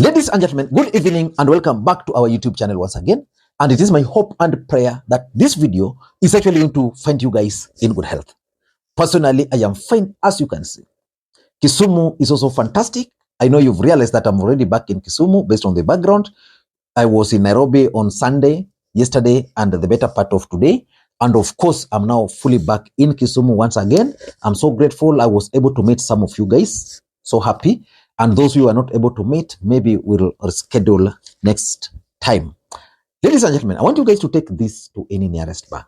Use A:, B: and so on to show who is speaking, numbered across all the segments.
A: Ladies and gentlemen, good evening and welcome back to our YouTube channel once again. And it is my hope and prayer that this video is actually going to find you guys in good health. Personally, I am fine, as you can see. Kisumu is also fantastic. I know you've realized that I'm already back in Kisumu based on the background. I was in Nairobi on Sunday, yesterday, and the better part of today. And of course, I'm now fully back in Kisumu once again. I'm so grateful I was able to meet some of you guys. So happy. And those who are not able to meet, maybe we'll reschedule next time. Ladies and gentlemen, I want you guys to take this to any nearest bank.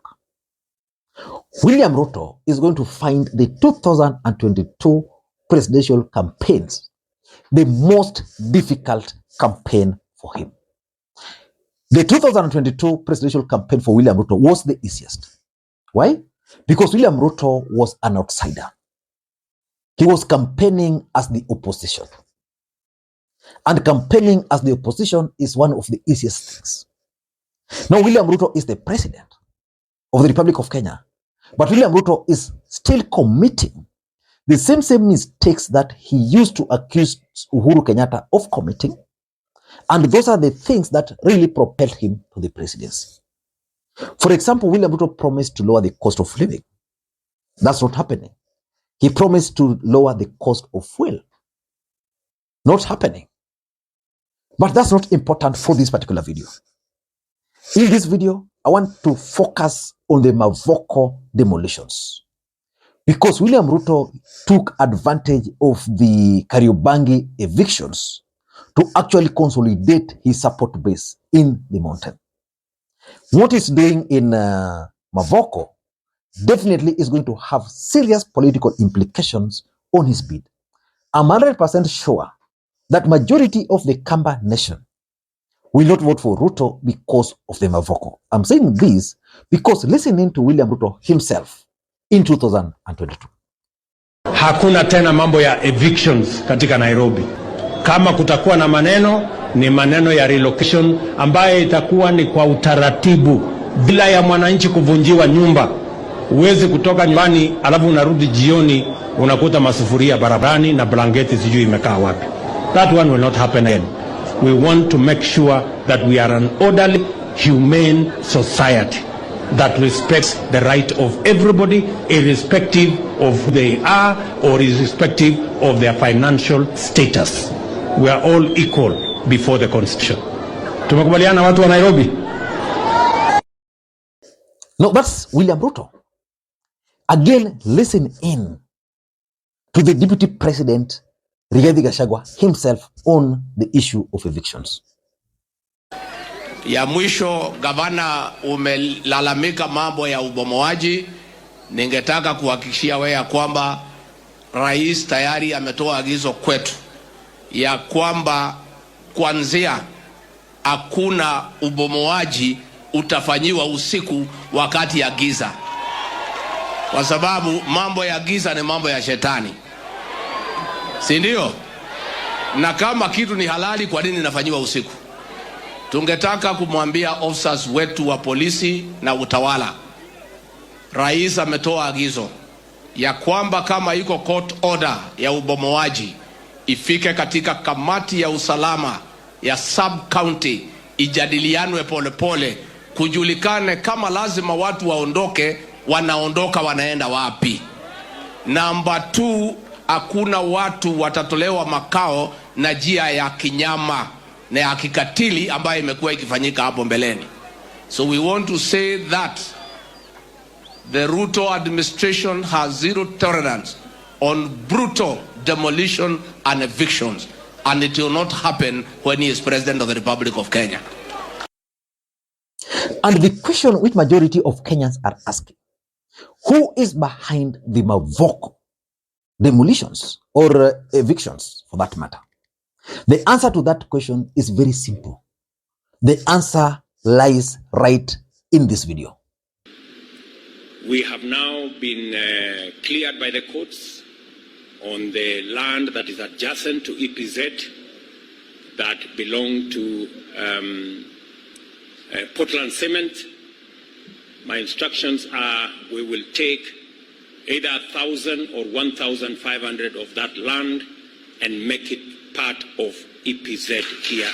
A: William Ruto is going to find the 2022 presidential campaigns the most difficult campaign for him. The 2022 presidential campaign for William Ruto was the easiest. Why? Because William Ruto was an outsider. He was campaigning as the opposition. And campaigning as the opposition is one of the easiest things. Now, William Ruto is the president of the Republic of Kenya. But William Ruto is still committing the same mistakes that he used to accuse Uhuru Kenyatta of committing. And those are the things that really propelled him to the presidency. For example, William Ruto promised to lower the cost of living. That's not happening. He promised to lower the cost of fuel. Not happening. But that's not important for this particular video. In this video, I want to focus on the Mavoko demolitions. Because William Ruto took advantage of the Kariobangi evictions to actually consolidate his support base in the mountain. What he's doing in Mavoko definitely is going to have serious political implications on his bid. I'm 100% sure that majority of the Kamba nation will not vote for Ruto because of the Mavoko. I'm saying this because listening to William Ruto himself in 2022.
B: Hakuna tena mambo ya evictions katika Nairobi. Kama kutakuwa na maneno, ni maneno ya relocation ambaye itakuwa ni kwa utaratibu bila ya mwananchi kuvunjiwa nyumba. Uwezi kutoka nyumbani alafu unarudi jioni unakuta masufuria barabarani na blanketi sijui imekaa wapi. That one will not happen again. We want to make sure that we are an orderly, humane society that respects the right of everybody, irrespective of who they are or irrespective of their financial status. We are all equal before the Constitution. Tumekubaliana watu wa Nairobi?
A: No, that's William Ruto. Again, listen in to the Deputy President Rigathi Gachagua himself on the issue of evictions.
C: Ya mwisho, gavana, umelalamika mambo ya ubomoaji. Ningetaka kuhakikishia wewe ya kwamba rais tayari ametoa agizo kwetu ya kwamba kuanzia hakuna ubomoaji utafanyiwa usiku wakati ya giza. Kwa sababu mambo ya giza ni mambo ya shetani. Si ndio? Na kama kitu ni halali, kwa nini inafanyiwa usiku? Tungetaka kumwambia officers wetu wa polisi na utawala, rais ametoa agizo ya kwamba kama iko court order ya ubomoaji ifike katika kamati ya usalama ya sub county, ijadilianwe polepole, kujulikane kama lazima watu waondoke, wanaondoka wanaenda wapi. Number 2, hakuna watu watatolewa makao na njia ya kinyama na ya kikatili ambayo imekuwa ikifanyika hapo mbeleni. So we want to say that the Ruto administration has zero tolerance on brutal demolition and evictions, and it will not happen when he is president of the Republic of Kenya.
A: And the question which majority of Kenyans are asking, who is behind the Mavoko demolitions or evictions for that matter? The answer to that question is very simple. The answer lies right in this video.
B: We have now been cleared by the courts on the land that is adjacent to EPZ that belong to Portland Cement. My instructions are we will take either 1,000 or 1,500 of that land and make it part of EPZ here in Kenya,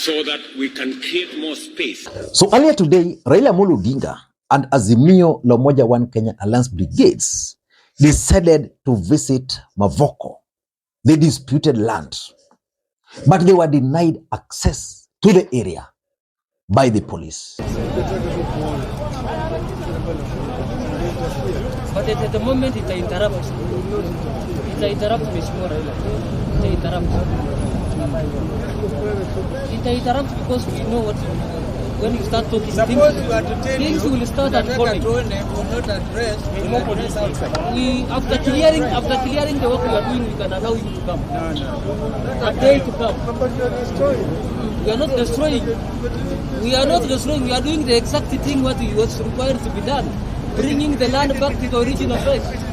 B: so that we can create more space.
A: So earlier today, Raila Odinga and Azimio La Umoja One Kenyan Alliance brigades decided to visit Mavoko, the disputed land, but they were denied access to the area by the police.
D: But at the moment it interrupts. It interrupts Mheshimiwa Raila. It interrupts. It interrupts because we know what when you start talking things will start unfolding. We after clearing the work we are doing, we can allow you to come. A day to come. We are not destroying. We are not destroying. We are doing the exact thing what was required to be done. Bringing the land back to the original place.
E: But it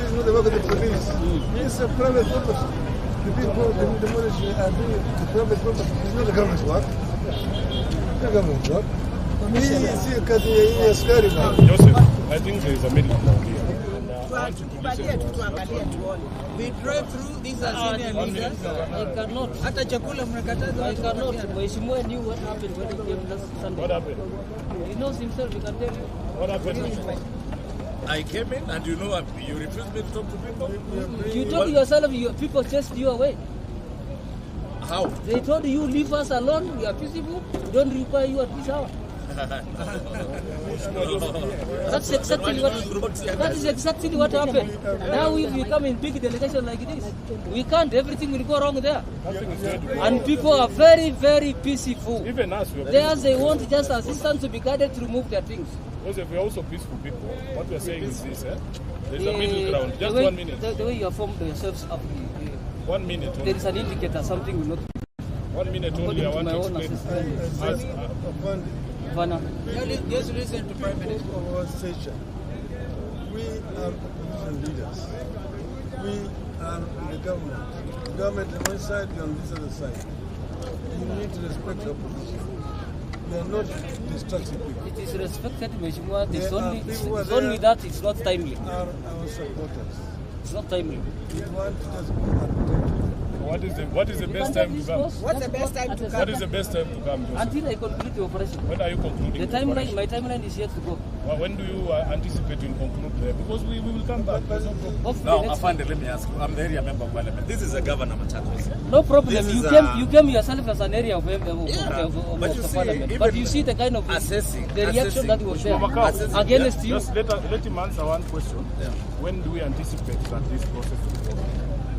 E: is not the work of the police. It's a private property. The people demolishing are doing the private property. It's not the government's work. It's the government's work.
F: Joseph, I think there is a middle ground here.
G: We drive through these Azimio leaders.
D: I cannot.
G: Hata chakula mnakataza.
D: I cannot. Mheshimiwa knew what happened when he came last Sunday.
F: What happened?
D: He knows himself, he can tell you.
F: What happened?
H: I came in and you refused me to talk to people?
D: You told yourself people chased you away.
H: How?
D: They told you leave us alone, we are peaceful, we don't require you at this hour. That's exactly what happened. Now if we come in big delegation like this, we can't, everything will go wrong there. And people are very, very peaceful.
F: Even us,
D: They want just assistance to be guided to remove their things.
F: Joseph, we are also peaceful people. What we are saying is this, there's a middle ground. Just 1 minute.
D: The way you have formed yourselves up,
F: 1 minute only.
D: there is an indicator something will not
F: 1 minute only. I want to explain.
G: Just listen to Prime Minister.
E: Our station. We are opposition leaders. We are the government. The government on one side, we are on this other side. You need to respect the opposition. We are not destructive people.
D: It is respected, Mheshimiwa.
E: It's
D: only that it's not timely.
E: Are our supporters.
D: It's not timely.
E: We want to just protect.
F: What is the best time to come?
G: What's the best time to come?
F: What is the best time to come, Joseph?
D: Until I conclude the operation.
F: When are you concluding
D: The
F: the
D: timeline,
F: operation?
D: my timeline is yet to go.
F: Well, when do you anticipate you'll conclude there? Because we will come back. There's no problem.
D: Hopefully
H: Now,
D: next
H: Afande, let me ask you. I'm the area member of parliament. This is a governor, Machakos.
D: week. No problem.
H: This is
D: You came yourself as an area of
H: But you
D: the
H: see,
D: parliament.
H: even
D: But you see the kind of
H: assessing-
D: the reaction
H: assessing-
D: that was there
F: Musyoka,
D: against you.
F: Just let him answer one question.
H: Yeah.
F: When do we anticipate that this process will go?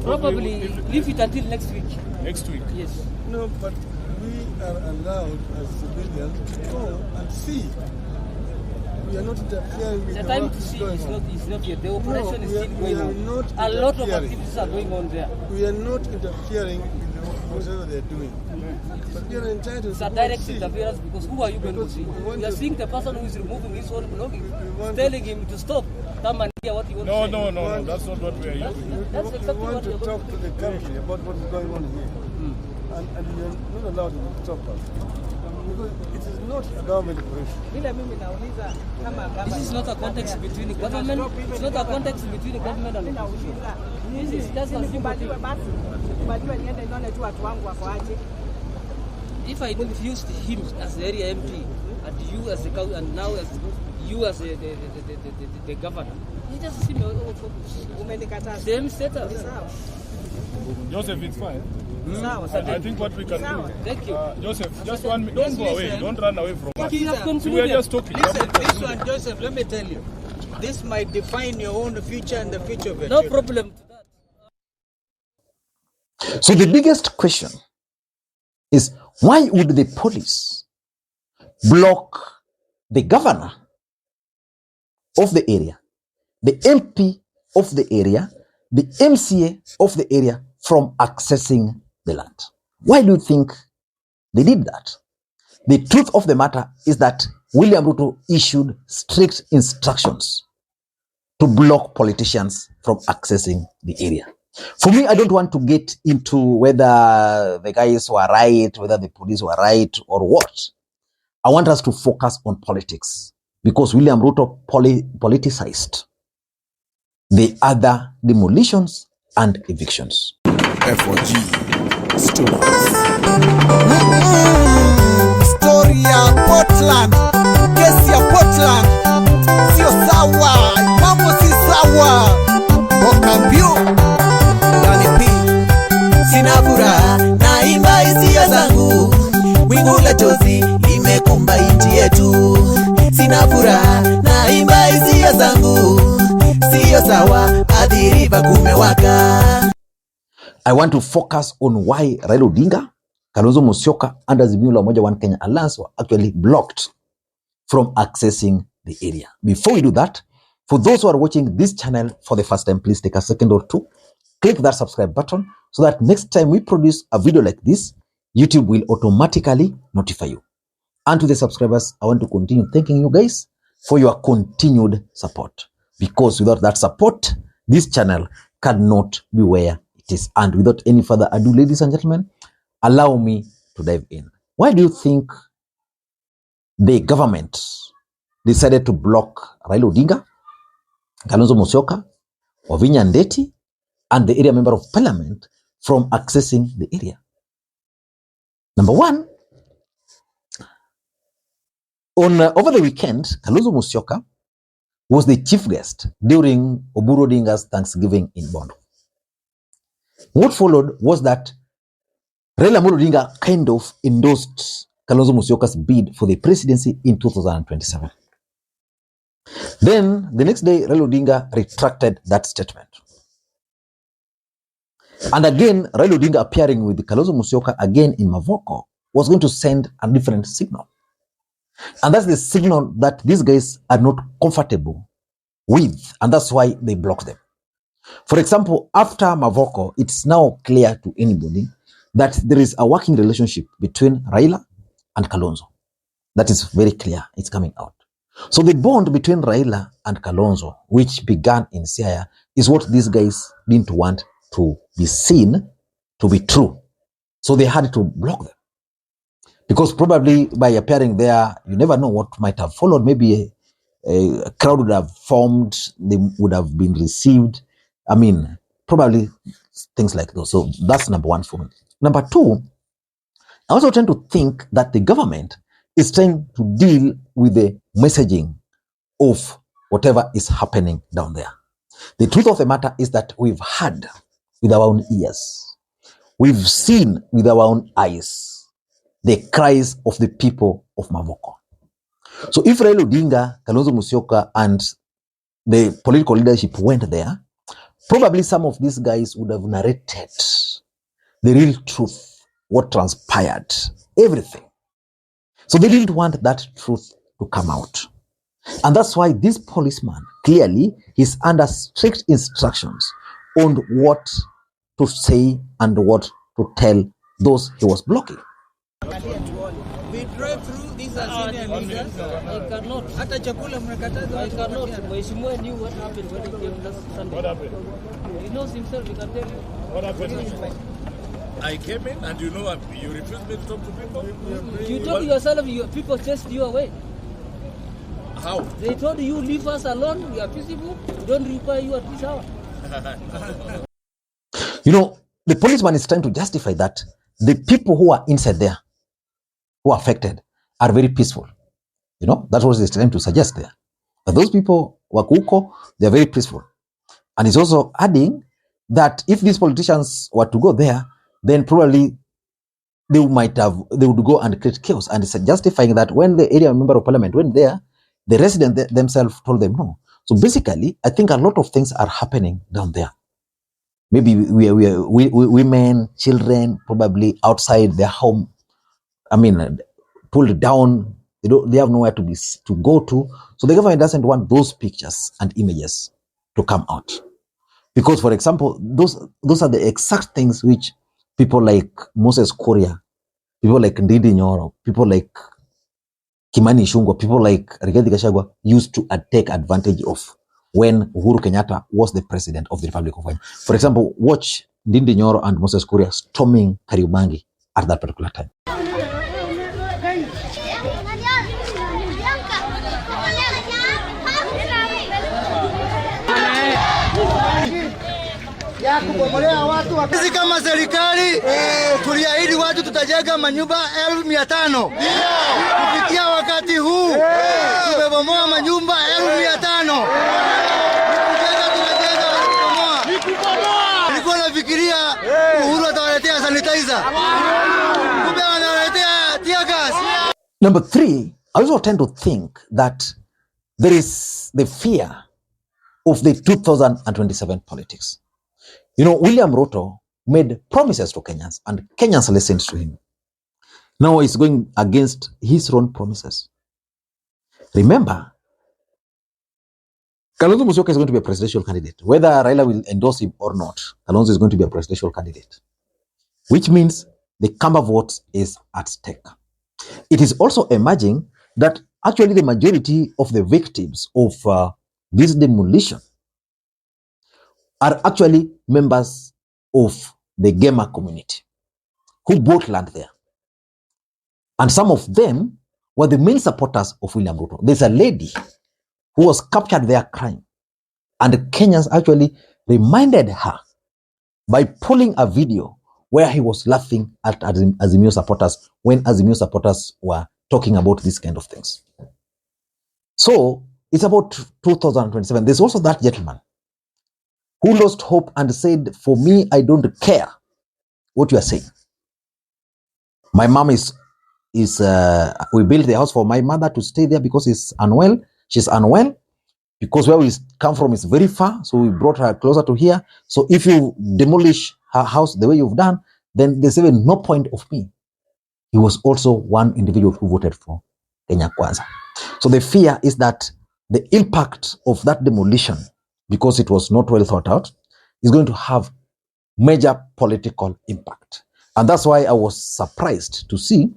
D: Probably leave it until next week.
F: Next week.
D: Yes.
E: No, but we are allowed as civilians to go and see. We are not interfering with
D: The
E: the
D: time
E: work
D: to
E: that's
D: see
E: going on.
D: is not yet. The operation is
E: we are-
D: still
E: we
D: going
E: are
D: on.
E: not
D: A lot of
E: interfering.
D: activities are going on there.
E: We are not interfering with whatever they are doing. But we are entitled
D: It's
E: to
D: a
E: go
D: direct
E: and see.
D: interference because who are you going to
E: Because
D: see?
E: we want
D: You are
E: to-
D: seeing the person who is removing his own belongings,
E: we want
D: telling him to stop, come and hear what he wants
F: No,
D: to say.
F: no, that's not what we are using.
D: That's
E: We
D: exactly
E: want
D: what
E: to
D: you're
E: talk to the country about what is going on here. And we are not allowed to stop us. Because it is not a government operation.
G: Vile mimi nauliza kama
D: This is not a context between the government. It's not a context between the government and the
G: nauliza.
D: This is just a simple
G: Nikubaliwe
D: thing.
G: basi. Nikubaliwe niende nione tu watu wangu wako aje.
D: If I confused him as the area MP and you as the and now as you as the governor, you just see me
G: Umenikataza.
D: same status.
G: Sawa.
F: Joseph, it's fine.
D: Sawa,
F: I think what we can do.
D: Thank you.
F: Joseph, just 1 minute. Don't go away. Don't run away from us.
D: You have
F: We are
D: concluded.
F: just talking.
G: Listen, this one, Joseph, let me tell you. This might define your own future and the future of your
D: No
G: children.
D: problem to that.
A: So the biggest question is, why would the police block the governor of the area, the MP of the area, the MCA of the area from accessing the land? Why do you think they did that? The truth of the matter is that William Ruto issued strict instructions to block politicians from accessing the area. For me, I don't want to get into whether the guys were right, whether the police were right or what. I want us to focus on politics because William Ruto politicized the other demolitions and evictions.
I: F4G Studios. Story ya Portland, kesi ya Portland, sio sawa, mambo si sawa. Bokambiu, Dani P, sina furaha, naimba hisia zangu. Wingu la chozi limekumba nchi yetu. Sina furaha, naimba hisia zangu. Sio sawa, Athi River kumewaka.
A: I want to focus on why Raila Odinga, Kalonzo Musyoka, and Azimio La Umoja One Kenya Alliance were actually blocked from accessing the area. Before we do that, for those who are watching this channel for the first time, please take a second or two, click that subscribe button so that next time we produce a video like this, YouTube will automatically notify you. And to the subscribers, I want to continue thanking you guys for your continued support, because without that support, this channel cannot be where it is. And without any further ado, ladies and gentlemen, allow me to dive in. Why do you think the government decided to block Raila Odinga, Kalonzo Musyoka, Wavinya Ndeti, and the area member of parliament from accessing the area? Number one, over the weekend, Kalonzo Musyoka was the chief guest during Uhuru Odinga's Thanksgiving in Bondo. What followed was that Raila Odinga kind of endorsed Kalonzo Musyoka's bid for the presidency in 2027. Then, the next day, Raila Odinga retracted that statement. And again, Raila Odinga appearing with Kalonzo Musyoka again in Mavoko was going to send a different signal. And that's the signal that these guys are not comfortable with, and that's why they block them. For example, after Mavoko, it's now clear to anybody that there is a working relationship between Raila and Kalonzo. That is very clear. It's coming out. So the bond between Raila and Kalonzo, which began in Siaya, is what these guys didn't want to be seen to be true. So they had to block them. Because probably by appearing there, you never know what might have followed. Maybe a crowd would have formed, they would have been received. I mean, probably things like those. So that's number one for me. Number two, I also tend to think that the government is trying to deal with the messaging of whatever is happening down there. The truth of the matter is that we've heard with our own ears, we've seen with our own eyes the cries of the people of Mavoko. So if Raila Odinga, Kalonzo Musyoka, and the political leadership went there, probably some of these guys would have narrated the real truth, what transpired, everything. So they didn't want that truth to come out. And that's why this policeman, clearly, is under strict instructions on what to say and what to tell those he was blocking.
G: We drive through these Azimio leaders.
D: I cannot.
G: Hata chakula mnakataza.
D: I cannot. Mheshimiwa knew what happened when he came last Sunday.
F: What happened?
D: He knows himself, he can tell you.
F: What happened?
H: I came in and you refused me to talk to people?
D: You told yourself people chased you away.
H: How?
D: They told you leave us alone, we are peaceable, we don't require you at this hour.
A: You know, the policeman is trying to justify that the people who are inside there, who are affected, are very peaceful. You know, that's what he's trying to suggest there. But those people, Wakuko, they are very peaceful. And he's also adding that if these politicians were to go there, then probably they would go and create chaos. And it's justifying that when the area member of parliament went there, the residents themselves told them no. So basically, I think a lot of things are happening down there. Maybe women, children, probably outside their home. I mean, pulled down. They have nowhere to go to. So the government doesn't want those pictures and images to come out. Because, for example, those are the exact things which people like Moses Kuria, people like Ndindi Nyoro, people like Kimani Ichung'wah, people like Rigathi Gachagua used to take advantage of when Uhuru Kenyatta was the president of the Republic of Kenya. For example, watch Ndindi Nyoro and Moses Kuria storming Kariobangi at that particular time.
J: Sisi kama serikali tuliahidi watu tutajenga manyumba 1500. Kufikia wakati huu tumebomoa manyumba 1500. Nilikuwa nafikiria Uhuru atawaletea sanitizer. Kumbe anawaletea tear gas.
A: Number 3, I also tend to think that there is the fear of the 2027 politics. You know, William Ruto made promises to Kenyans and Kenyans listened to him. Now he's going against his own promises. Remember, Kalonzo Musyoka is going to be a presidential candidate. Whether Raila will endorse him or not, Kalonzo is going to be a presidential candidate, which means the Kamba vote is at stake. It is also emerging that actually the majority of the victims of this demolition are actually members of the Gema community who bought land there. And some of them were the main supporters of William Ruto. There's a lady who was captured there crying, and the Kenyans actually reminded her by pulling a video where he was laughing at Azimio supporters when Azimio supporters were talking about these kind of things. So it's about 2027. There's also that gentleman who lost hope and said, for me, I don't care what you are saying. My mom we built the house for my mother to stay there because she's unwell. Because where we come from is very far. So we brought her closer to here. So if you demolish her house the way you've done, then there's even no point of me. He was also one individual who voted for Kenya Kwanza. So the fear is that the impact of that demolition, because it was not well thought out, is going to have major political impact. And that's why I was surprised to see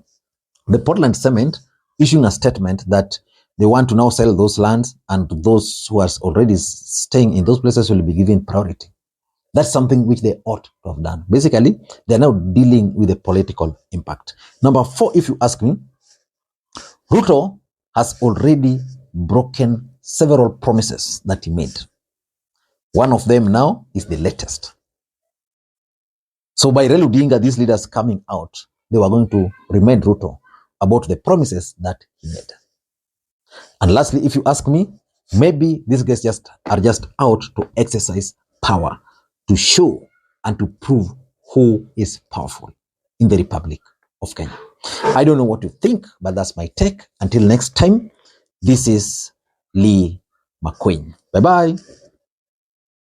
A: the Portland Cement issuing a statement that they want to now sell those lands and those who are already staying in those places will be given priority. That's something which they ought to have done. Basically, they're now dealing with the political impact. Number 4, if you ask me, Ruto has already broken several promises that he made. One of them now is the latest. So by Raila Odinga, these leaders coming out, they were going to remind Ruto about the promises that he made. And lastly, if you ask me, maybe these guys are just out to exercise power, to show and to prove who is powerful in the Republic of Kenya. I don't know what you think, but that's my take. Until next time, this is Lee Makwiny. Bye-bye.